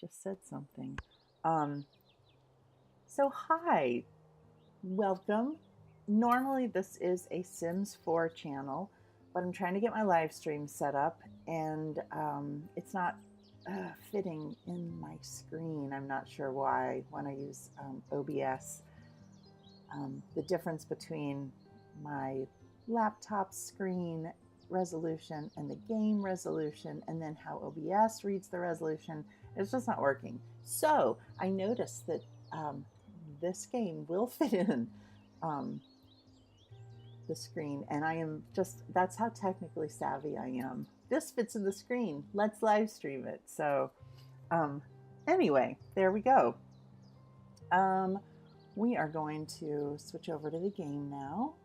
just said something. Um, so hi, welcome. Normally this is a Sims 4 channel, but I'm trying to get my live stream set up and it's not fitting in my screen. I'm not sure why when I use OBS. The difference between my laptop screen resolution and the game resolution, and then how OBS reads the resolution, it's just not working. So I noticed that this game will fit in um, the screen, and I am just, that's how technically savvy I am. This fits in the screen. Let's live stream it. So anyway, there we go. We are going to switch over to the game now.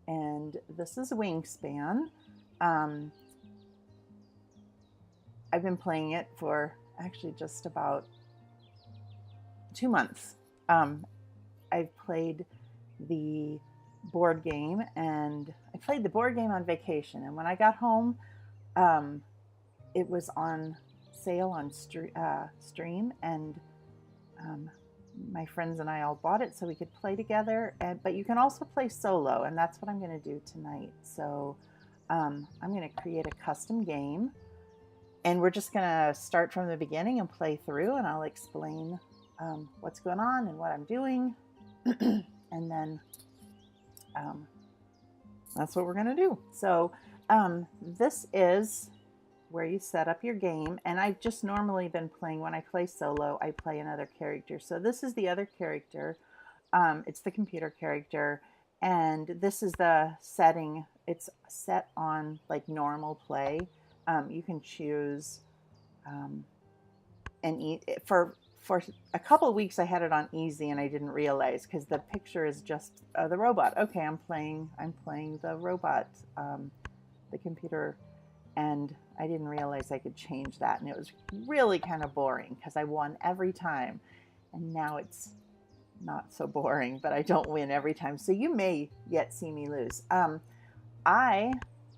And this is Wingspan. I've been playing it for actually just about 2 months. I've played the board game, and I played the board game on vacation. And when I got home, it was on sale on Stream, and my friends and I all bought it so we could play together. But you can also play solo, and that's what I'm going to do tonight. So I'm going to create a custom game, and we're just going to start from the beginning and play through, and I'll explain what's going on and what I'm doing. And then that's what we're going to do. So this is where you set up your game, and I've just normally been playing, when I play solo, I play another character. So this is the other character. It's the computer character, and this is the setting. It's set on like normal play. You can choose and for a couple of weeks I had it on easy, and I didn't realize because the picture is just the robot. Okay, I'm playing the robot, the computer, and I didn't realize I could change that, and it was really kind of boring because I won every time, and now it's not so boring, but I don't win every time, so you may yet see me lose.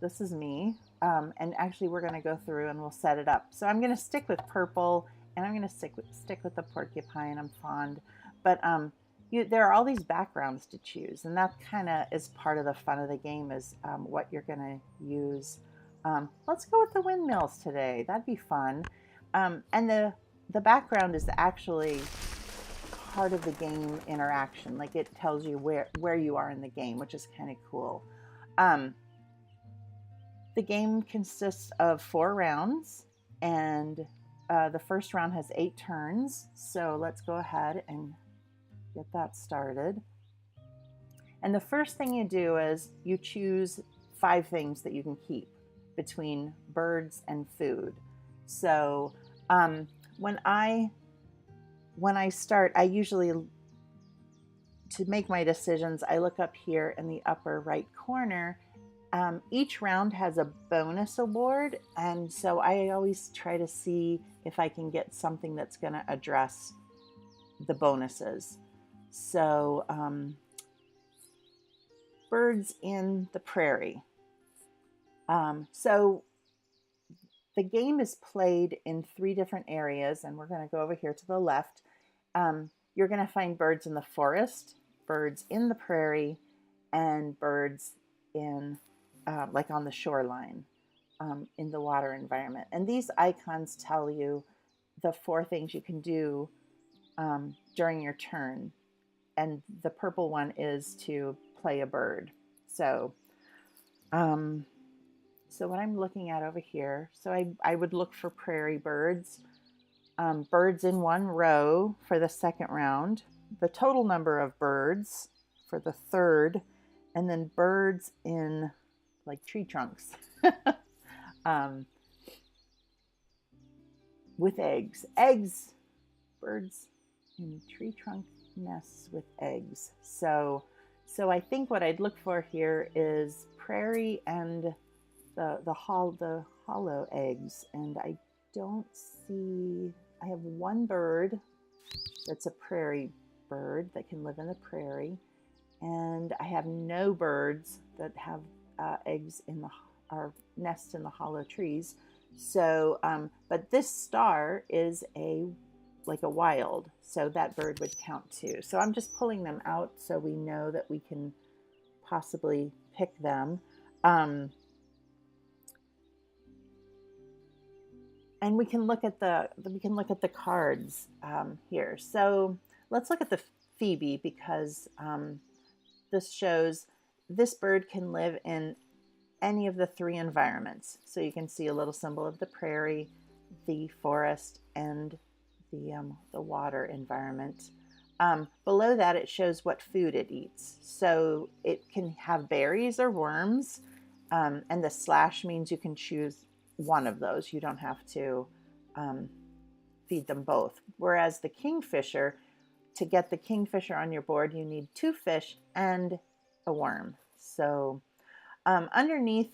This is me, and actually we're going to go through and we'll set it up. So I'm going to stick with purple, and I'm going to stick with the porcupine. I'm fond, but there are all these backgrounds to choose, and that kind of is part of the fun of the game, is what you're going to use. Let's go with the windmills today. That'd be fun. And the background is actually part of the game interaction. Like, it tells you where you are in the game, which is kind of cool. The game consists of 4 rounds, and the first round has 8 turns. So let's go ahead and get that started. And the first thing you do is you choose 5 things that you can keep between birds and food. So when I start, I usually, to make my decisions, I look up here in the upper right corner. Each round has a bonus award, and so I always try to see if I can get something that's going to address the bonuses. So birds in the prairie. So the game is played in 3 different areas, and we're going to go over here to the left. You're going to find birds in the forest, birds in the prairie, and birds in like on the shoreline, in the water environment. And these icons tell you the 4 things you can do during your turn. And the purple one is to play a bird. So what I'm looking at over here, so I would look for prairie birds, birds in 1 row for the second round, the total number of birds for the third, and then birds in like tree trunks with eggs. Birds in tree trunk nests with eggs. So I think what I'd look for here is prairie and the hollow eggs, and I don't see. I have 1 bird that's a prairie bird that can live in the prairie, and I have no birds that have eggs in or nests in the hollow trees. So, but this star is like a wild, so that bird would count too. So I'm just pulling them out so we know that we can possibly pick them. And we can look at the cards here. So let's look at the Phoebe, because this shows this bird can live in any of the 3 environments. So you can see a little symbol of the prairie, the forest, and the water environment. Below that, it shows what food it eats. So it can have berries or worms, and the slash means you can choose one of those. You don't have to feed them both. Whereas the kingfisher, to get the kingfisher on your board, you need 2 fish and a worm. So underneath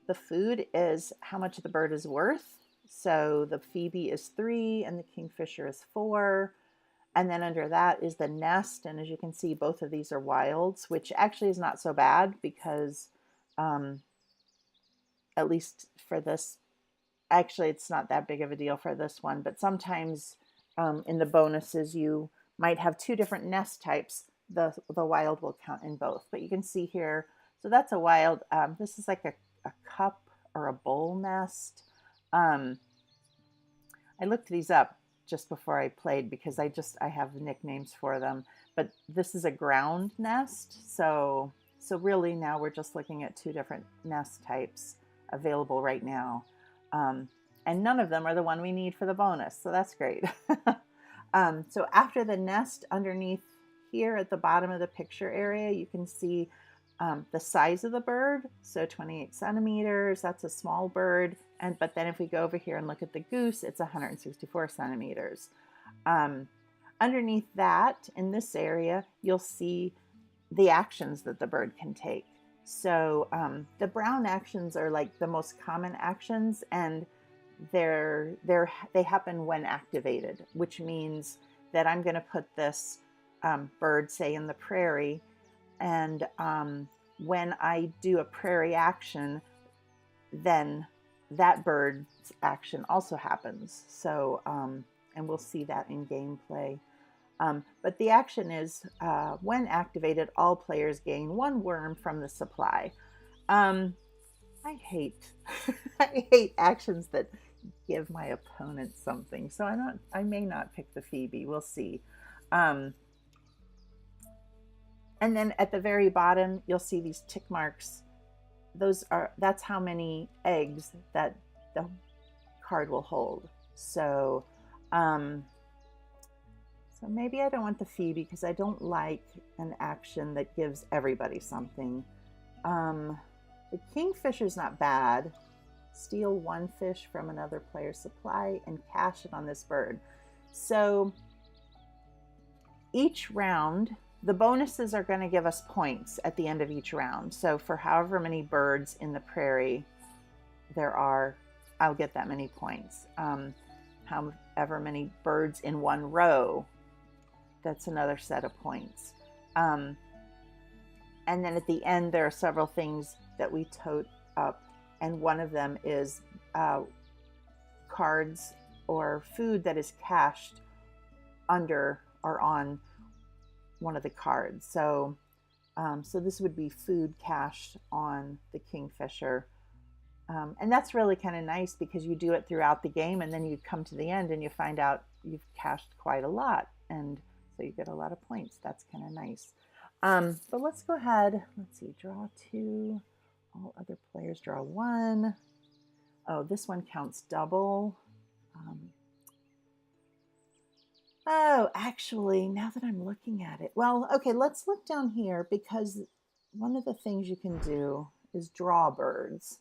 the food is how much the bird is worth. So the Phoebe is 3 and the kingfisher is 4. And then under that is the nest. And as you can see, both of these are wilds, which actually is not so bad because at least for this, actually it's not that big of a deal for this one, but sometimes in the bonuses you might have 2 different nest types. The wild will count in both, but you can see here, so that's a wild. This is like a cup or a bowl nest. I looked these up just before I played because I have nicknames for them, but this is a ground nest. So really now we're just looking at 2 different nest types available right now. And none of them are the one we need for the bonus. So that's great. So after the nest, underneath here at the bottom of the picture area, you can see the size of the bird. So 28 centimeters, that's a small bird. But then if we go over here and look at the goose, it's 164 centimeters. Underneath that, in this area, you'll see the actions that the bird can take. So the brown actions are like the most common actions, and they happen when activated, which means that I'm going to put this bird, say, in the prairie, and when I do a prairie action, then that bird's action also happens. So, and we'll see that in gameplay. But the action is, when activated, all players gain 1 worm from the supply. I hate I hate actions that give my opponent something. So I may not pick the Phoebe. We'll see. And then at the very bottom, you'll see these tick marks. That's how many eggs that the card will hold. So, so maybe I don't want the Phoebe because I don't like an action that gives everybody something. The kingfisher's not bad. Steal 1 fish from another player's supply and cash it on this bird. So each round, the bonuses are going to give us points at the end of each round. So for however many birds in the prairie there are, I'll get that many points. However many birds in 1 row, that's another set of points. And then at the end, there are several things that we tote up, and one of them is cards or food that is cached under or on one of the cards. So, so this would be food cached on the kingfisher. And that's really kind of nice because you do it throughout the game, and then you come to the end and you find out you've cached quite a lot, and so you get a lot of points. That's kind of nice. But let's go ahead. Let's see, draw 2. All other players draw 1. Oh, this one counts double. Oh, actually, now that I'm looking at it, well, okay, let's look down here, because one of the things you can do is draw birds.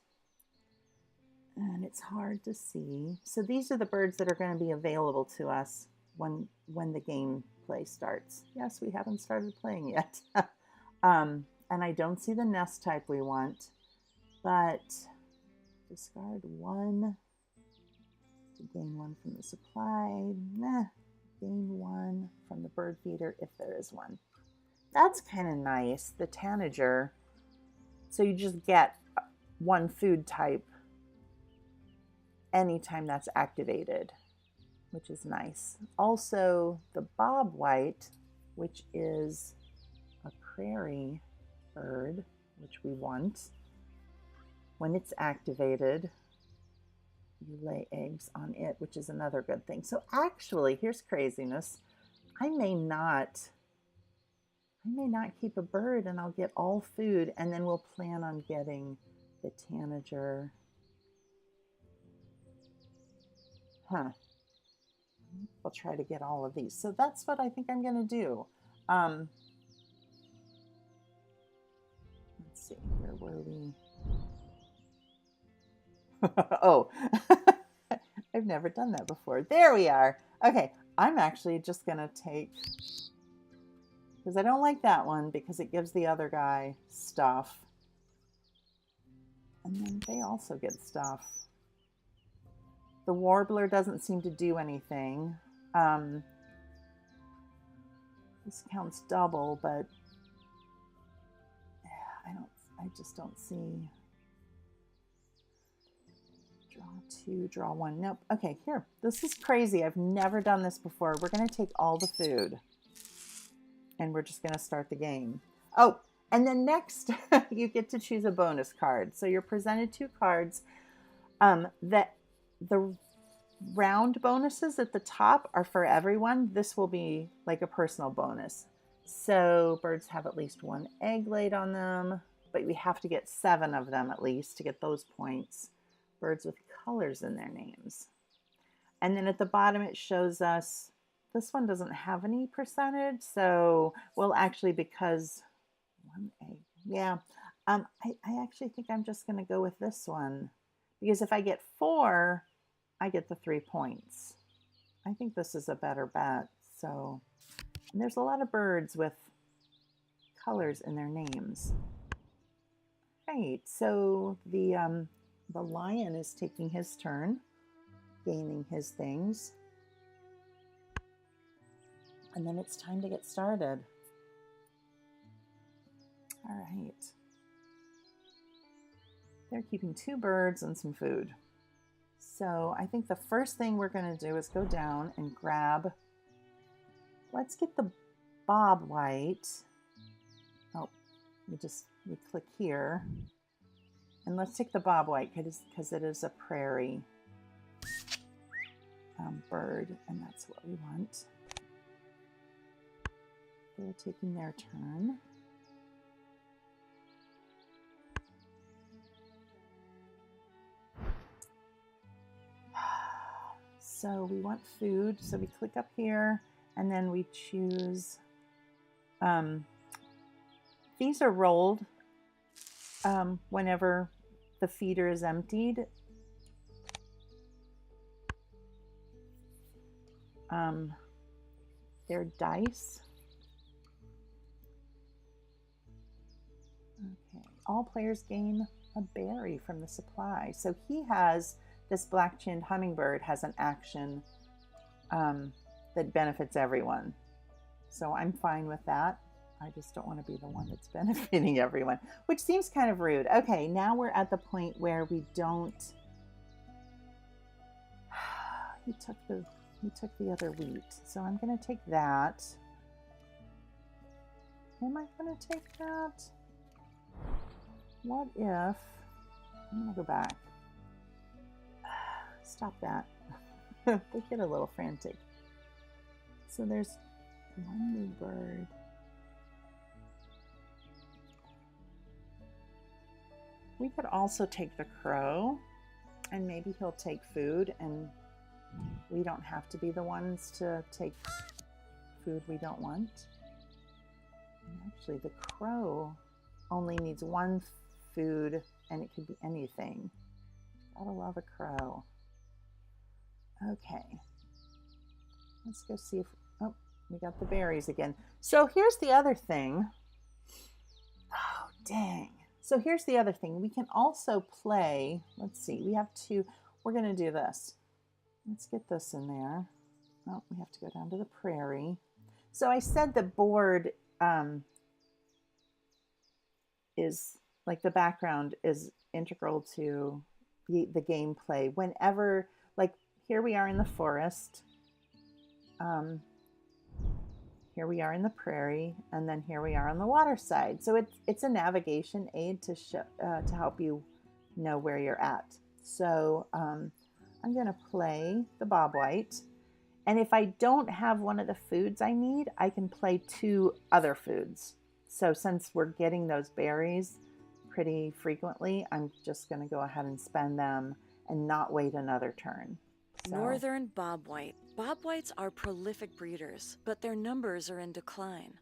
And it's hard to see. So these are the birds that are going to be available to us when the gameplay starts. Yes, we haven't started playing yet. And I don't see the nest type we want, but discard 1 to gain 1 from the supply. Gain 1 from the bird feeder if there is one. That's kind of nice, the tanager. So you just get 1 food type anytime that's activated, which is nice. Also, the bobwhite, which is a prairie bird, which we want, when it's activated, you lay eggs on it, which is another good thing. So actually, here's craziness. I may not keep a bird and I'll get all food, and then we'll plan on getting the tanager. I'll try to get all of these. So that's what I think I'm going to do. Let's see, where were we? Oh, I've never done that before. There we are. Okay, I'm actually just going to take, because I don't like that one because it gives the other guy stuff. And then they also get stuff. The warbler doesn't seem to do anything. This counts double, but I just don't see. Draw 2, draw 1. Nope. Okay, here. This is crazy. I've never done this before. We're going to take all the food and we're just going to start the game. Oh, and then next you get to choose a bonus card. So you're presented 2 cards. That the round bonuses at the top are for everyone. This will be like a personal bonus. So birds have at least 1 egg laid on them, but we have to get 7 of them at least to get those points. Birds with colors in their names. And then at the bottom it shows us, this one doesn't have any percentage, so, well, actually, because 1 egg, yeah. I actually think I'm just going to go with this one, because if I get 4, I get the 3 points. I think this is a better bet. So, and there's a lot of birds with colors in their names. Right, so the lion is taking his turn, gaining his things. And then it's time to get started. All right. They're keeping 2 birds and some food. So I think the first thing we're going to do is go down and grab, let's get the bobwhite. Oh, we click here. And let's take the bobwhite because it is a prairie bird, and that's what we want. They're taking their turn. So we want food, so we click up here, and then we choose, these are rolled whenever the feeder is emptied. They're dice. Okay, all players gain a berry from the supply. So he has, this black-chinned hummingbird has an action that benefits everyone. So I'm fine with that. I just don't want to be the one that's benefiting everyone, which seems kind of rude. Okay, now we're at the point where we don't, he took the other wheat. So I'm going to take that. Am I going to take that? What if, I'm going to go back. Stop that. They get a little frantic. So there's 1 new bird. We could also take the crow, and maybe he'll take food, and we don't have to be the ones to take food we don't want. And actually, the crow only needs 1 food, and it could be anything. Gotta love a crow. Okay. Let's go see if, oh, we got the berries again. So here's the other thing. Oh, dang. So here's the other thing. We can also play, let's see, we have 2, we're going to do this. Let's get this in there. Oh, we have to go down to the prairie. So I said the board is, like the background is integral to the gameplay whenever, like here we are in the forest, here we are in the prairie, and then here we are on the water side. So it's a navigation aid to help you know where you're at. So I'm going to play the bobwhite. And if I don't have one of the foods I need, I can play 2 other foods. So since we're getting those berries pretty frequently, I'm just going to go ahead and spend them and not wait another turn. So. Northern bobwhite. Bobwhites are prolific breeders, but their numbers are in decline.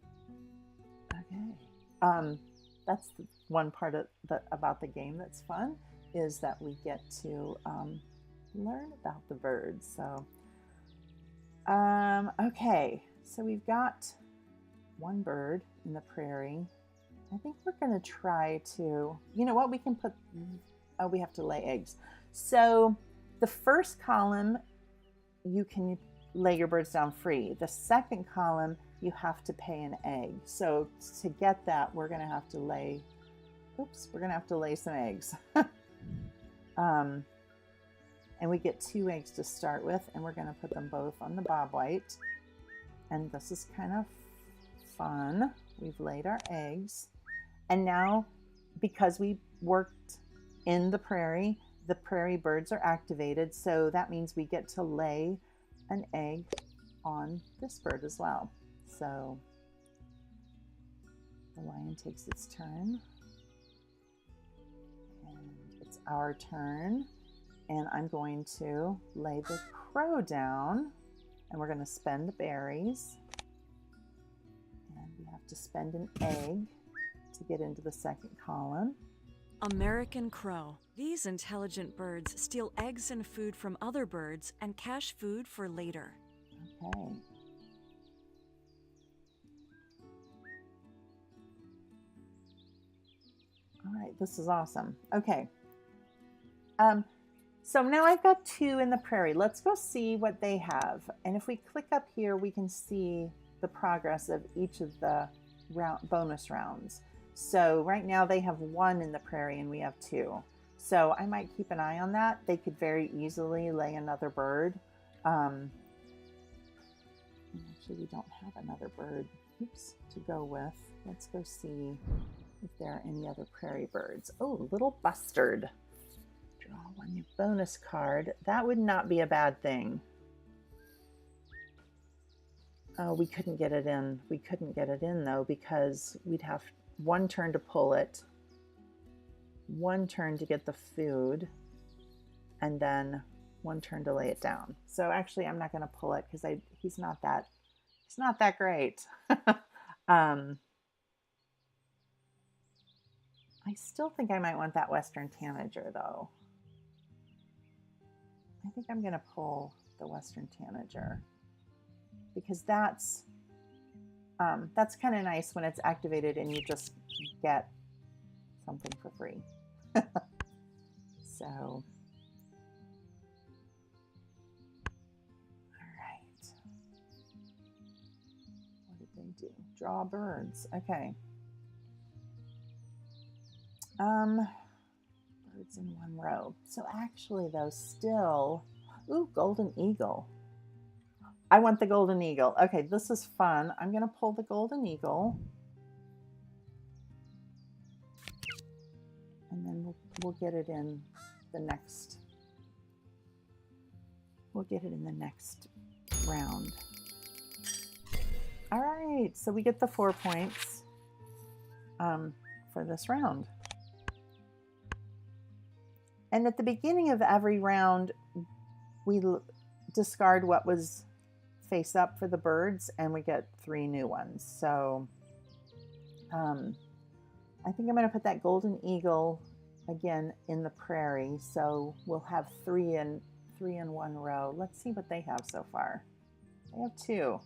Okay. That's the one part about the game that's fun, is that we get to learn about the birds. So, okay. So we've got one bird in the prairie. I think we're going to try to, you know what, we can put, oh, we have to lay eggs. So the first column, you can lay your birds down free. The second column, you have to pay an egg. So to get that, we're going to have to lay, we're going to have to lay some eggs. And we get 2 eggs to start with, and we're going to put them both on the bobwhite. And this is kind of fun. We've laid our eggs. And now, because we worked in the prairie birds are activated. So that means we get to lay an egg on this bird as well. So the lion takes its turn. And it's our turn. And I'm going to lay the crow down. And we're going to spend the berries. And we have to spend an egg to get into the second column. American crow. These intelligent birds steal eggs and food from other birds and cache food for later. Okay. All right, this is awesome. Okay. So now I've got 2 in the prairie. Let's go see what they have. And if we click up here, we can see the progress of each of the bonus rounds. So right now they have 1 in the prairie and we have 2. So I might keep an eye on that. They could very easily lay another bird. Actually, we don't have another bird, to go with. Let's go see if there are any other prairie birds. Oh, little bustard. Draw 1 new bonus card. That would not be a bad thing. Oh, we couldn't get it in. We couldn't get it in though, because we'd have 1 turn to pull it, 1 turn to get the food, and then 1 turn to lay it down. So actually, I'm not going to pull it because he's not that great. I still think I might want that Western Tanager though. I think I'm going to pull the Western Tanager because that's kind of nice when it's activated and you just get something for free. So, all right. What did they do? Draw birds. Okay. Birds in 1 row. So actually though, still, ooh, golden eagle. I want the golden eagle. Okay, this is fun. I'm going to pull the golden eagle. And then we'll get it in the next. We'll get it in the next round. All right, so we get the 4 points for this round. And at the beginning of every round, we discard what was face up for the birds, and we get 3 new ones. So I think I'm going to put that golden eagle again in the prairie. So we'll have 3 in 1 row. Let's see what they have so far. They have 2.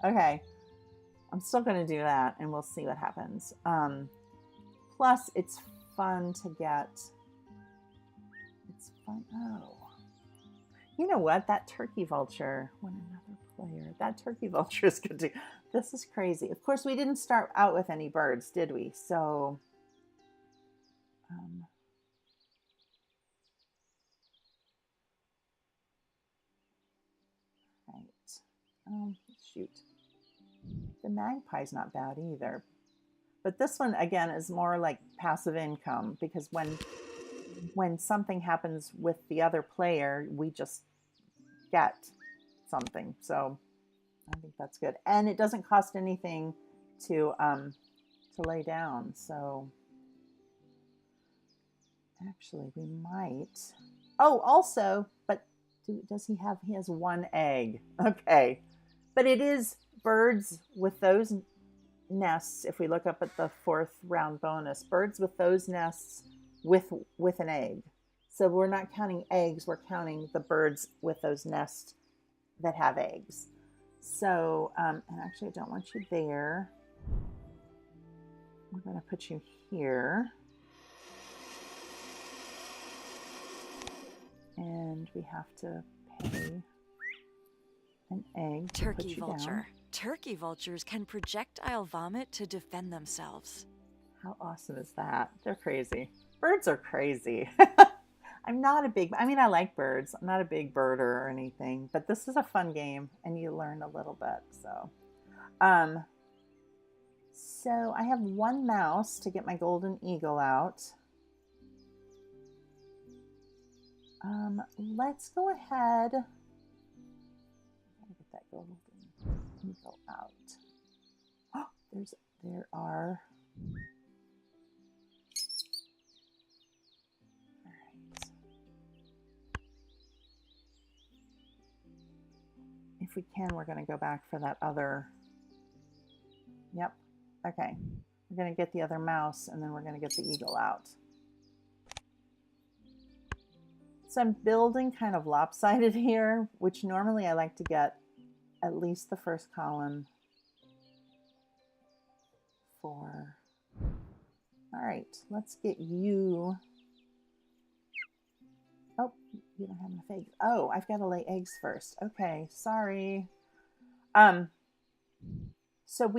Okay. I'm still going to do that, and we'll see what happens. Plus, it's fun to get. It's fun. Oh. You know what? That turkey vulture, when another player, that turkey vulture is good too. This is crazy. Of course, we didn't start out with any birds, did we? So, Shoot. The magpie's not bad either. But this one, again, is more like passive income, because when something happens with the other player, we just get something. So I think that's good. And it doesn't cost anything to lay down. So actually, we might. Oh, also, but does he have? He has one egg. Okay, but it is birds with those nests. If we look up at the 4th round bonus, birds with those nests with an egg. So we're not counting eggs. We're counting the birds with those nests that have eggs. So, and actually, I don't want you there. We're going to put you here. And we have to pay an egg. Turkey vulture. Turkey vultures can projectile vomit to defend themselves. How awesome is that? They're crazy. Birds are crazy. I'm not a big, I mean, I like birds. I'm not a big birder or anything, but this is a fun game and you learn a little bit. So I have one mouse to get my golden eagle out. Let's go ahead. Gotta get that golden eagle out. Oh, there are. All right. If we can, we're going to go back for that other. Yep. Okay. We're going to get the other mouse, and then we're going to get the eagle out. So I'm building kind of lopsided here, which normally I like to get at least the first column for. All right, let's get you. Oh, you don't have enough eggs. Oh, I've got to lay eggs first. Okay, sorry. So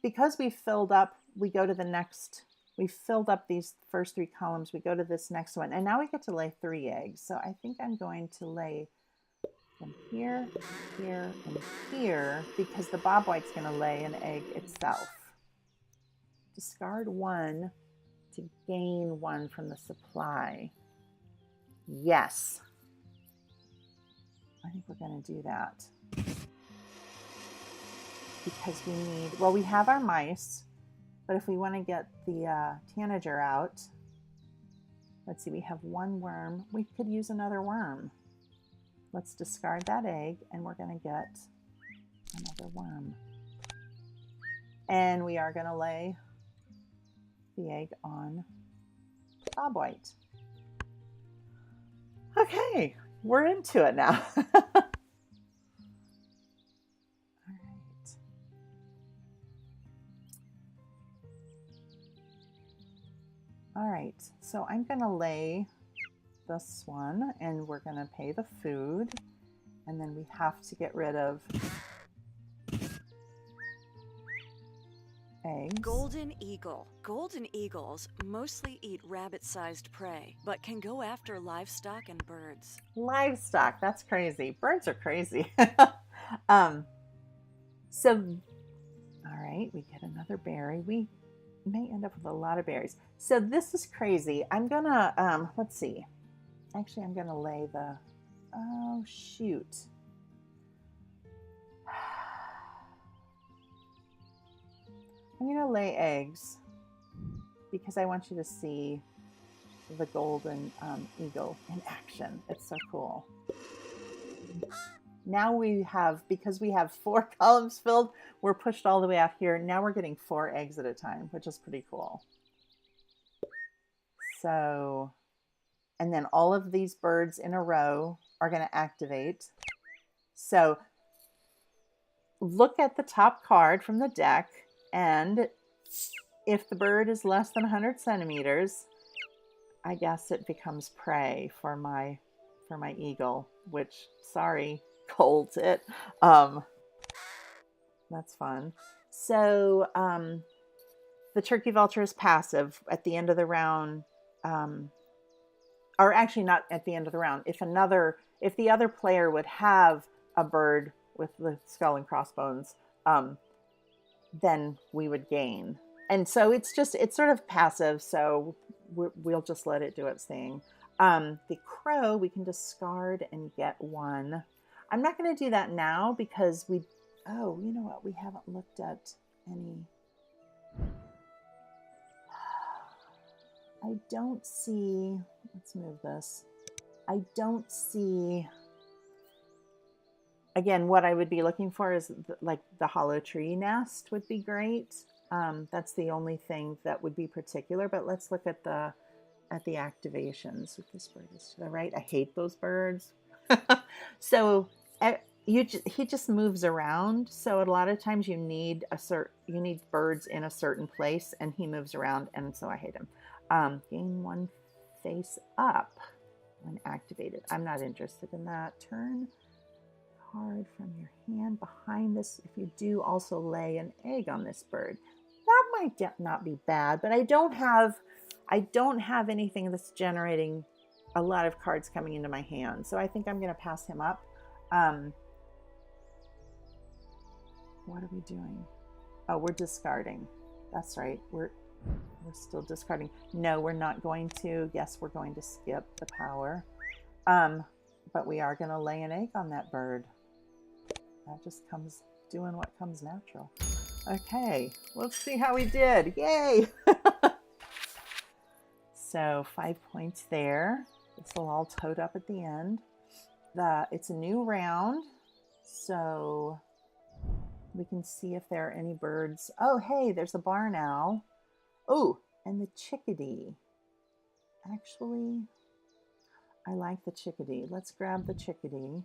because we've filled up, we go to the next. We filled up these first 3 columns. We go to this next one, and now we get to lay 3 eggs. So I think I'm going to lay them here, here, and here, because the bobwhite's going to lay an egg itself. Discard 1 to gain 1 from the supply. Yes. I think we're going to do that. Because we need, well, we have our mice. But if we want to get the tanager out, let's see, we have 1 worm. We could use another worm. Let's discard that egg, and we're going to get another worm. And we are going to lay the egg on bobwhite. Okay, we're into it now. All right, so I'm going to lay this one, and we're going to pay the food, and then we have to get rid of eggs. Golden eagle. Golden eagles mostly eat rabbit-sized prey, but can go after livestock and birds. Livestock, that's crazy. Birds are crazy. So, all right, we get another berry. We may end up with a lot of berries. So this is crazy. I'm gonna, let's see. Actually, I'm gonna lay the, oh shoot. I'm gonna lay eggs because I want you to see the golden eagle in action. It's so cool. Now we have, because we have 4 columns filled, we're pushed all the way out here. Now we're getting 4 eggs at a time, which is pretty cool. So, and then all of these birds in a row are going to activate. So look at the top card from the deck, and if the bird is less than 100 centimeters, I guess it becomes prey for my eagle, which, sorry, cold it. That's fun. So the turkey vulture is passive at the end of the round, or actually not at the end of the round. If the other player would have a bird with the skull and crossbones, then we would gain. And so it's sort of passive, so we'll just let it do its thing. The crow, we can discard and get one. I'm not going to do that now because you know what? We haven't looked at any. I don't see, let's move this. I don't see, again, what I would be looking for is like the hollow tree nest would be great. That's the only thing that would be particular, but let's look at the activations. If this bird is to the right, I hate those birds. So he just moves around. So a lot of times you need birds in a certain place, and he moves around, and so I hate him. Gain one face up when activated. I'm not interested in that. Turn card from your hand behind this. If you do, also lay an egg on this bird. That might not be bad, but I don't have anything that's generating a lot of cards coming into my hand. So I think I'm going to pass him up. What are we doing? Oh, we're discarding. That's right. We're still discarding. No, we're not going to. Yes, we're going to skip the power. But we are going to lay an egg on that bird. That just comes doing what comes natural. Okay, let's see how we did. Yay! So 5 points there. This will all toad up at the end. It's a new round, so we can see if there are any birds. Oh, hey, there's a barn owl. Oh, and the chickadee. Actually, I like the chickadee. Let's grab the chickadee.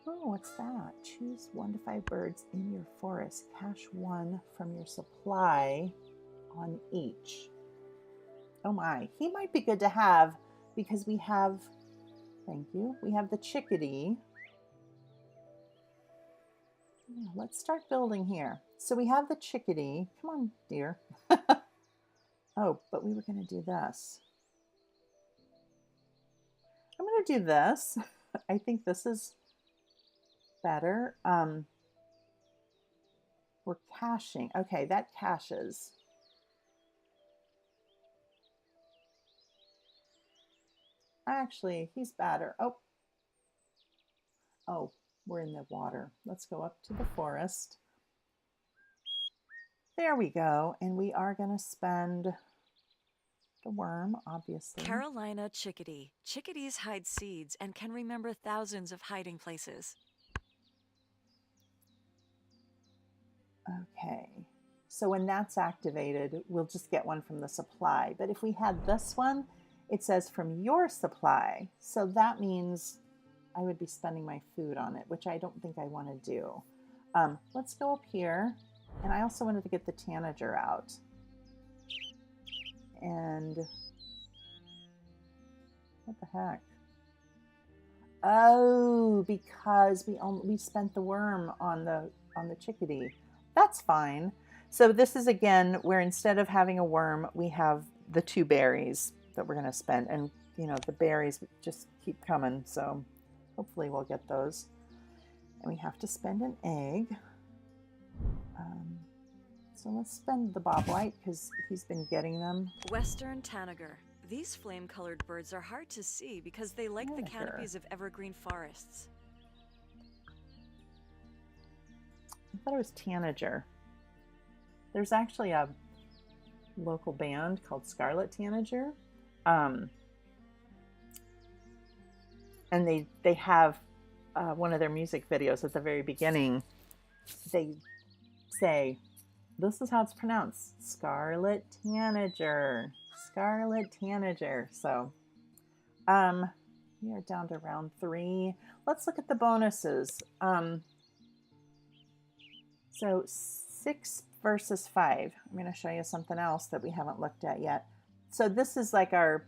Oh, what's that? Choose 1 to 5 birds in your forest. Cache 1 from your supply on each. Oh my, he might be good to have because we have, thank you, we have the chickadee. Yeah, let's start building here. So we have the chickadee. Come on, dear. Oh, but we were going to do this. I'm going to do this. I think this is better. We're caching. Okay, that caches. Actually, he's better. Oh, we're in the water. Let's go up to the forest. There we go. And we are going to spend the worm, obviously. Carolina chickadee. Chickadees hide seeds and can remember thousands of hiding places. Okay, so when that's activated, we'll just get 1 from the supply. But if we had this one, it says from your supply. So that means I would be spending my food on it, which I don't think I want to do. Let's go up here. And I also wanted to get the tanager out. And what the heck? Oh, because we spent the worm on the chickadee. That's fine. So this is, again, where instead of having a worm, we have the 2 berries that we're going to spend. And, you know, the berries just keep coming. So hopefully we'll get those. And we have to spend an egg. So let's spend the bobwhite because he's been getting them. Western tanager. These flame-colored birds are hard to see because they like the canopies of evergreen forests. I thought it was tanager. There's actually a local band called Scarlet Tanager. And they have one of their music videos at the very beginning. They say, this is how it's pronounced, Scarlet Tanager. Scarlet Tanager. So we are down to round 3. Let's look at the bonuses. So 6 versus 5. I'm going to show you something else that we haven't looked at yet. So this is like our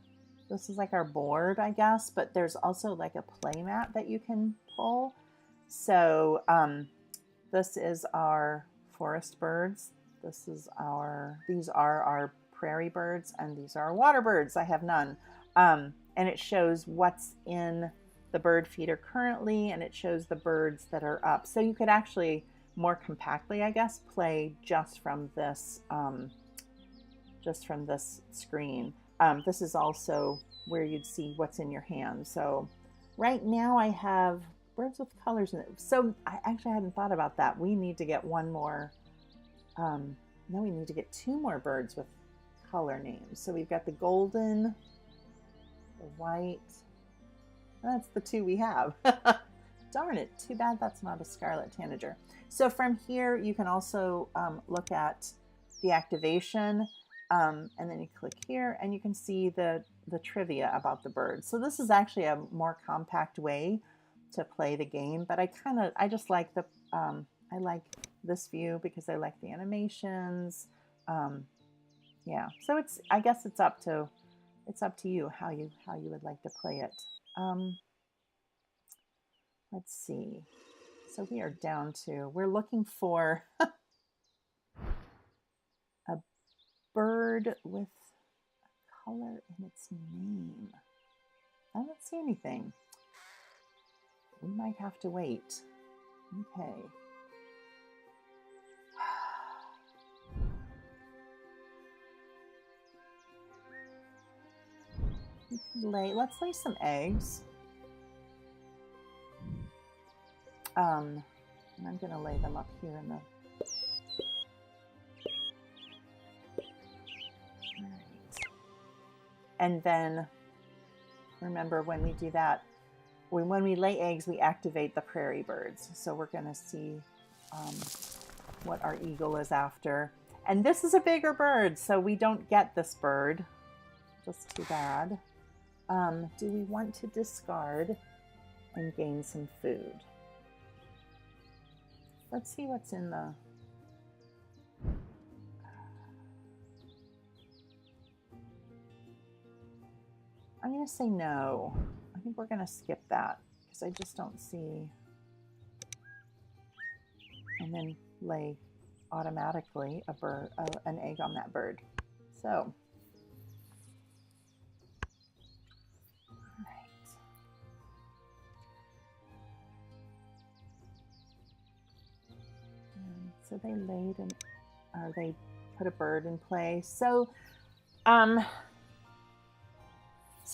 board, I guess, but there's also like a play mat that you can pull. So this is our forest birds. These are our prairie birds, and these are our water birds. I have none. And it shows what's in the bird feeder currently, and it shows the birds that are up. So you could actually more compactly, I guess, play just from this screen. This is also where you'd see what's in your hand. So right now I have birds with colors in it. So I actually hadn't thought about that. We need to get one more. No, we need to get 2 more birds with color names. So we've got the golden, the white. That's the 2 we have. Darn it, too bad that's not a scarlet tanager. So from here, you can also look at the activation, and then you click here and you can see the trivia about the bird. So this is actually a more compact way to play the game, but I just like I like this view because I like the animations. Yeah, so I guess it's up to you how you would like to play it. Let's see. So we are down to, we're looking for a bird with a color in its name. I don't see anything. We might have to wait. Okay. Let's lay some eggs. And I'm going to lay them up here in the... All right. And then remember, when we do that, when we lay eggs, we activate the prairie birds. So we're going to see what our eagle is after. And this is a bigger bird, so we don't get this bird. Just too bad. Do we want to discard and gain some food? Let's see what's in the... I'm going to say no. I think we're going to skip that because I just don't see... And then lay automatically an egg on that bird. So... So they laid they put a bird in play. So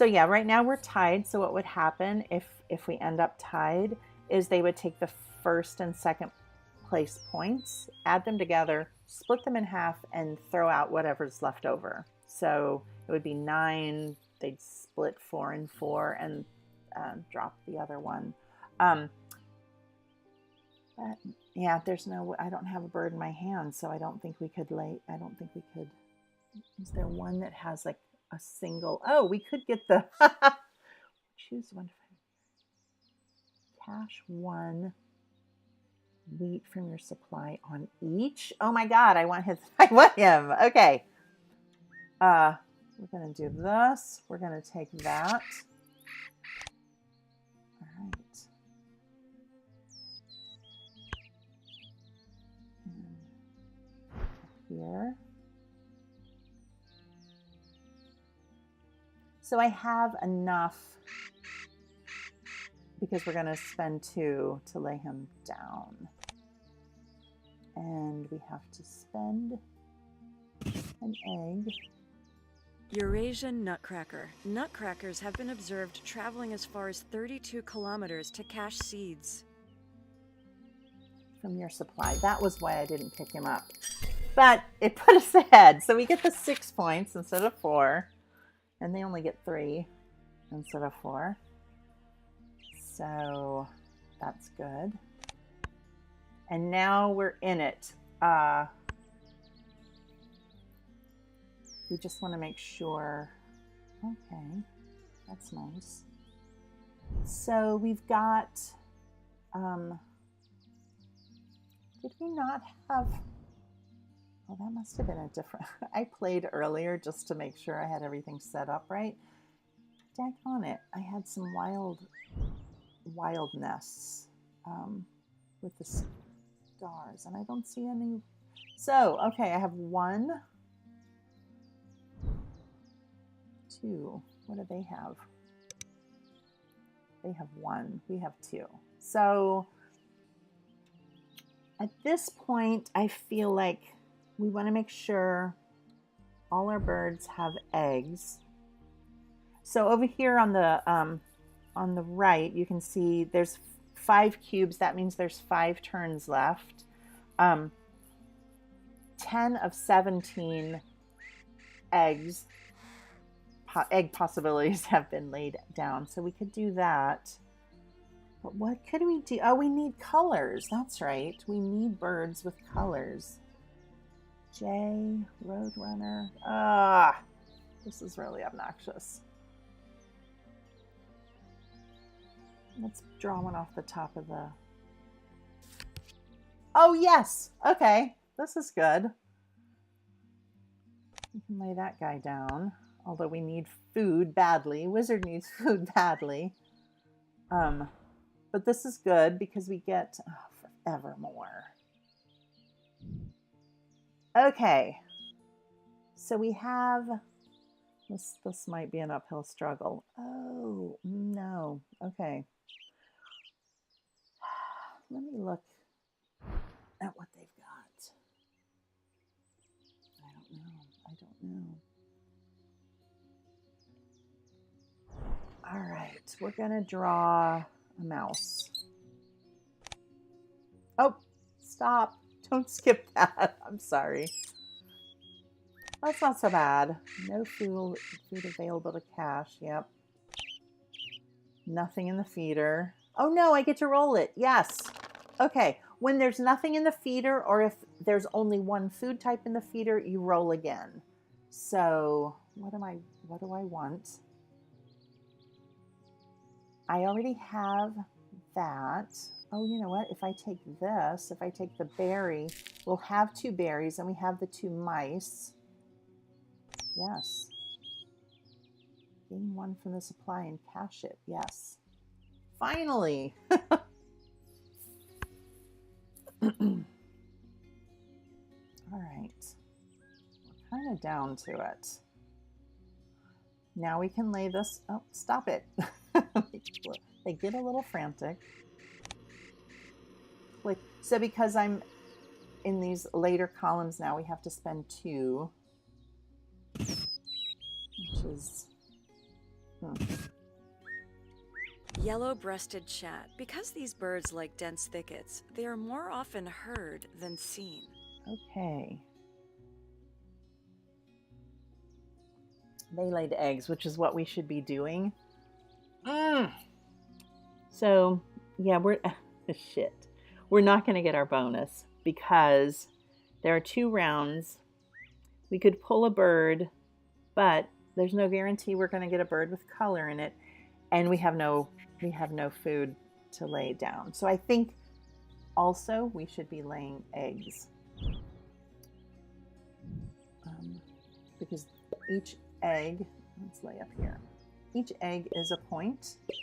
yeah, right now we're tied. So what would happen if we end up tied is they would take the first and second place points, add them together, split them in half, and throw out whatever's left over. So it would be 9. They'd split 4 and 4 and drop the other one. Yeah, I don't have a bird in my hand, so I don't think we could is there one that has like a single, oh, we could get the, choose one, cash 1 wheat from your supply on each. Oh my God, I want him. Okay. We're going to do this. We're going to take that. All right. Here. So I have enough because we're going to spend 2 to lay him down. And we have to spend an egg. Eurasian nutcracker. Nutcrackers have been observed traveling as far as 32 kilometers to cache seeds. From your supply. That was why I didn't pick him up. But it put us ahead. So we get the 6 points instead of 4. And they only get 3 instead of 4. So that's good. And now we're in it. We just want to make sure. Okay, that's nice. So we've got, did we not have, oh, that must have been a different, I played earlier just to make sure I had everything set up right. Daggone it, I had some wild nests with the stars, and I don't see any. So, okay, I have 1, 2. What do they have? They have 1. We have 2. So at this point, I feel like we want to make sure all our birds have eggs. So over here on the right, you can see there's 5 cubes. That means there's 5 turns left. 10 of 17 egg possibilities have been laid down. So we could do that. But what could we do? Oh, we need colors. That's right. We need birds with colors. Jay, Roadrunner. Ah, this is really obnoxious. Let's draw one off the top of the... Oh, yes. Okay. This is good. We can lay that guy down. Although we need food badly. Wizard needs food badly. But this is good because we get forevermore. Okay. So we have... This might be an uphill struggle. Oh, no. Okay. Let me look at what they've got. I don't know. All right, we're gonna draw a mouse. Oh, stop. Don't skip that. I'm sorry. That's not so bad. No food available to cache. Yep. Nothing in the feeder. Oh no, I get to roll it. Yes. Okay. When there's nothing in the feeder, or if there's only one food type in the feeder, you roll again. So what do I want? I already have that. Oh, you know what? If I take this, if I take the berry, we'll have 2 berries and we have the 2 mice. Yes. Gain 1 from the supply and cache it. Yes. Finally. All right. We're kind of down to it. Now we can lay this. Oh, stop it. They get a little frantic. Click. So because I'm in these later columns now, we have to spend 2. Which is... Yellow-breasted chat. Because these birds like dense thickets, they are more often heard than seen. Okay. They laid eggs, which is what we should be doing. So, yeah, shit. We're not going to get our bonus because there are 2 rounds. We could pull a bird, but there's no guarantee we're going to get a bird with color in it, and we have no food to lay down. So I think also we should be laying eggs, because each egg, let's lay up here. Each egg is a point. Okay.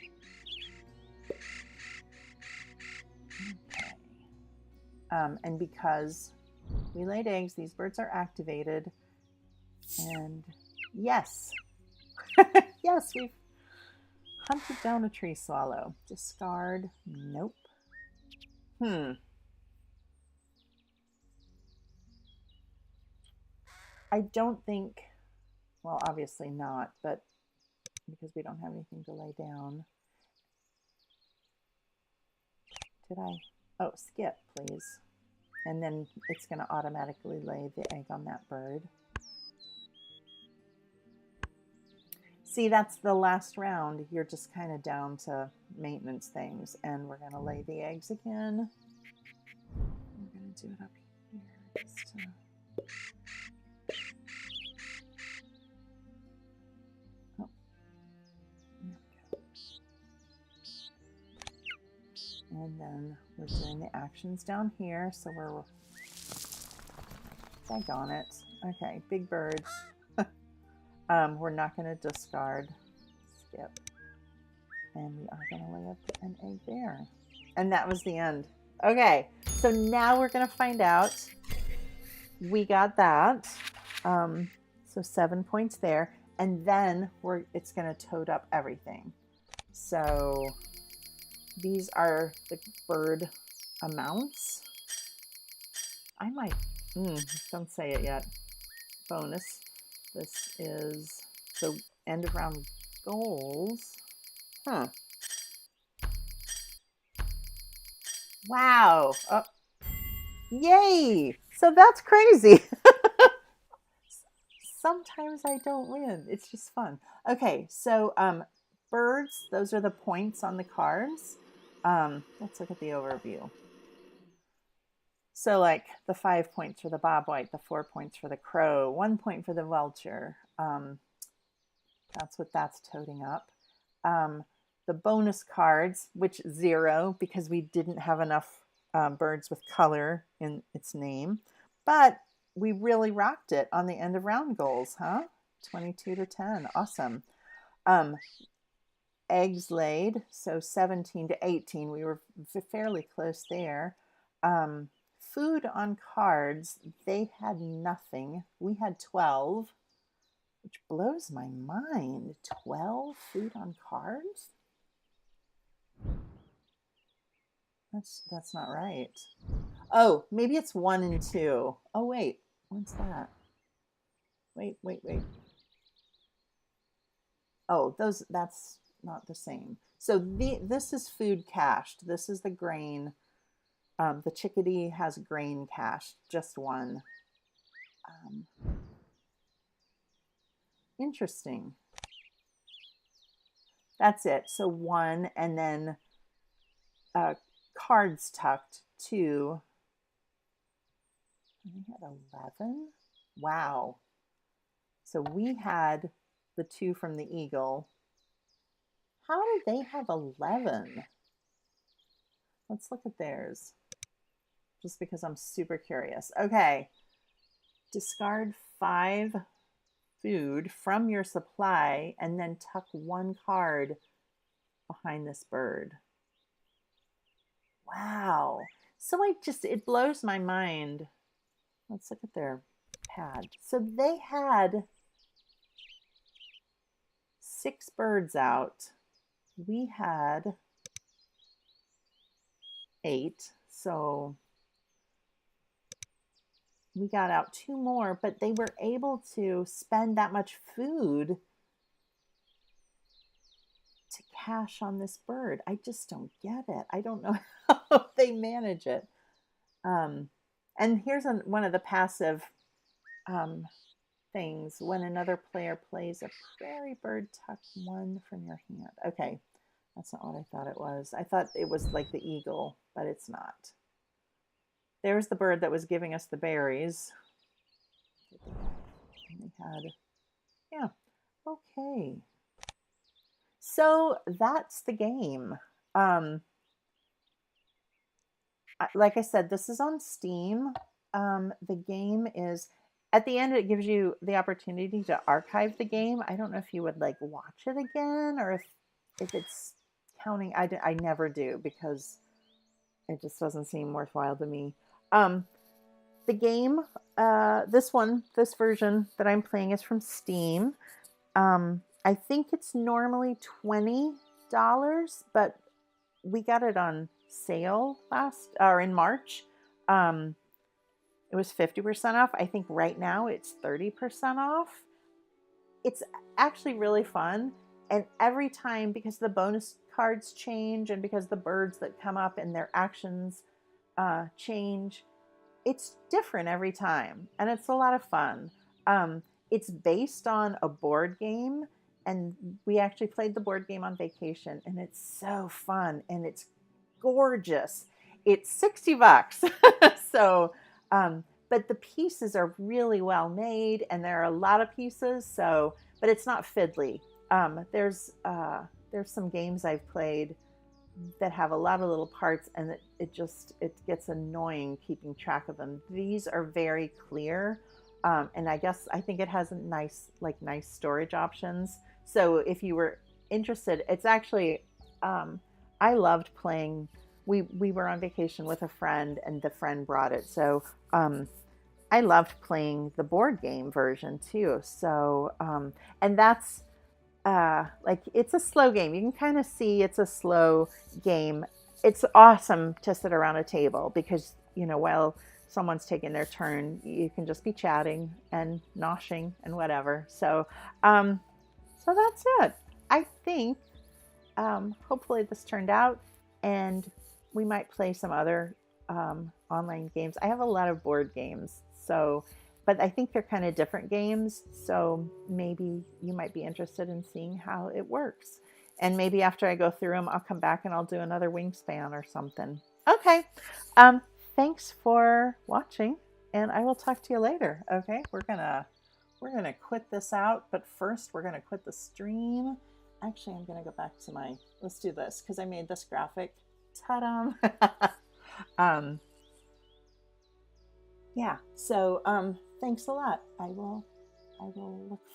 And because we laid eggs, these birds are activated. And yes, yes, we've hunted down a tree swallow. Discard, nope. I don't think, well, obviously not, but because we don't have anything to lay down. Did I? Oh, skip, please. And then it's going to automatically lay the egg on that bird. See, that's the last round. You're just kind of down to maintenance things. And we're going to lay the eggs again. We're going to do it up here. Just to... Oh. There we go. And then we're doing the actions down here. So we're... Daggone it. Okay, big bird. We're not going to discard. Skip. And we are going to lay up an egg there. And that was the end. Okay, so now we're going to find out. We got that. So 7 points there. and then it's going to toad up everything. So these are the bird amounts. I might, don't say it yet. Bonus. This is the end of round goals. Huh. Wow. Oh. Yay. So that's crazy. Sometimes I don't win. It's just fun. Okay, so birds, those are the points on the cards. Let's look at the overview. So like the 5 points for the bobwhite, the 4 points for the crow, 1 point for the vulture. That's what that's toting up. The bonus cards, which 0 because we didn't have enough birds with color in its name. But we really rocked it on the end of round goals, huh? 22-10, awesome. Eggs laid, so 17-18. We were fairly close there. Food on cards, they had nothing. We had 12, which blows my mind. 12 food on cards? That's not right. Oh, maybe it's 1 and 2. Oh, wait. What's that? Wait. Oh, that's not the same. So this is food cached. This is the grain. The chickadee has grain cached, just 1. Interesting. That's it. So 1, and then cards tucked, 2. We had 11. Wow. So we had the 2 from the eagle. How did they have 11? Let's look at theirs, just because I'm super curious. Okay. Discard 5 food from your supply and then tuck 1 card behind this bird. Wow. So it blows my mind. Let's look at their pad. So they had 6 birds out. We had 8. So we got out 2 more, but they were able to spend that much food to cash on this bird. I just don't get it. I don't know how they manage it. And here's one of the passive things. When another player plays a prairie bird, tuck 1 from your hand. Okay, that's not what I thought it was. I thought it was like the eagle, but it's not. There's the bird that was giving us the berries. And they had, yeah, okay. So that's the game. Like I said, this is on Steam. The game is, at the end, it gives you the opportunity to archive the game. I don't know if you would like watch it again, or if it's counting. I never do, because it just doesn't seem worthwhile to me. The game, this version that I'm playing is from Steam. I think it's normally $20, but we got it on sale in March. It was 50% off. I think right now it's 30% off. It's actually really fun. And every time, because the bonus cards change and because the birds that come up and their actions change, it's different every time. And it's a lot of fun. It's based on a board game. And we actually played the board game on vacation. And it's so fun. And it's gorgeous. It's $60. So, but the pieces are really well made, and there are a lot of pieces. So, but it's not fiddly. There's some games I've played that have a lot of little parts, and it gets annoying keeping track of them. These are very clear, and I think it has nice storage options. So if you were interested, it's actually I loved playing. We were on vacation with a friend, and the friend brought it. So I loved playing the board game version too. So, and that's like it's a slow game. You can kind of see it's a slow game. It's awesome to sit around a table because, while someone's taking their turn, you can just be chatting and noshing and whatever. Um, so that's it. I think hopefully this turned out, and we might play some other online games. I have a lot of board games, but I think they're kind of different games. So maybe you might be interested in seeing how it works. And maybe after I go through them, I'll come back and I'll do another Wingspan or something. Okay. Um, Thanks for watching, and I will talk to you later. Okay, we're gonna quit this out, but first we're gonna quit the stream. Actually, I'm gonna go back to let's do this because I made this graphic. Ta-da! um, yeah. So thanks a lot. I will look for